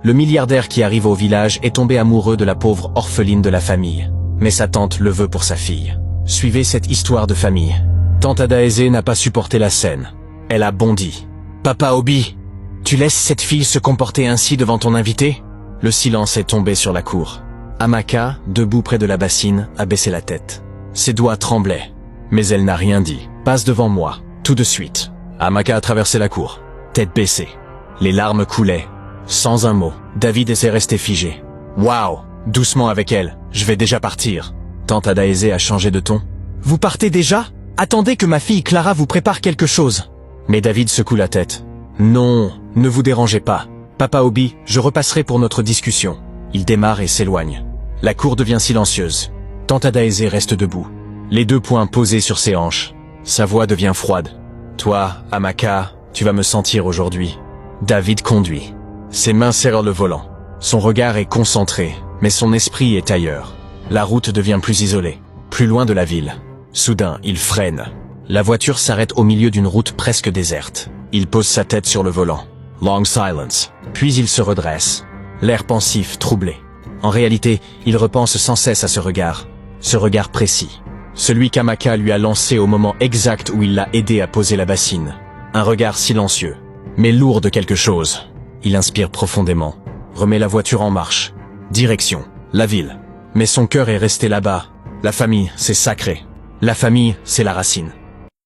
Le milliardaire qui arrive au village est tombé amoureux de la pauvre orpheline de la famille. Mais sa tante le veut pour sa fille. Suivez cette histoire de famille. Tante Adaeze n'a pas supporté la scène. Elle a bondi. « Papa Obi, tu laisses cette fille se comporter ainsi devant ton invité ?» Le silence est tombé sur la cour. Amaka, debout près de la bassine, a baissé la tête. Ses doigts tremblaient. Mais elle n'a rien dit. « Passe devant moi, tout de suite. » Amaka a traversé la cour, tête baissée. Les larmes coulaient. Sans un mot, David est resté figé. « Waouh, doucement avec elle, je vais déjà partir. » Tante Adaeze a changé de ton. « Vous partez déjà? Attendez que ma fille Clara vous prépare quelque chose. » Mais David secoue la tête. « Non, ne vous dérangez pas. Papa Obi, je repasserai pour notre discussion. » Il démarre et s'éloigne. La cour devient silencieuse. Tante Adaeze reste debout, les deux poings posés sur ses hanches. Sa voix devient froide. « Toi, Amaka, tu vas me sentir aujourd'hui. » David conduit. Ses mains serrent le volant. Son regard est concentré, mais son esprit est ailleurs. La route devient plus isolée, plus loin de la ville. Soudain, il freine. La voiture s'arrête au milieu d'une route presque déserte. Il pose sa tête sur le volant. Long silence. Puis il se redresse, l'air pensif, troublé. En réalité, il repense sans cesse à ce regard précis. Celui qu'Amaka lui a lancé au moment exact où il l'a aidé à poser la bassine. Un regard silencieux, mais lourd de quelque chose. Il inspire profondément, remet la voiture en marche. Direction, la ville. Mais son cœur est resté là-bas. La famille, c'est sacré. La famille, c'est la racine.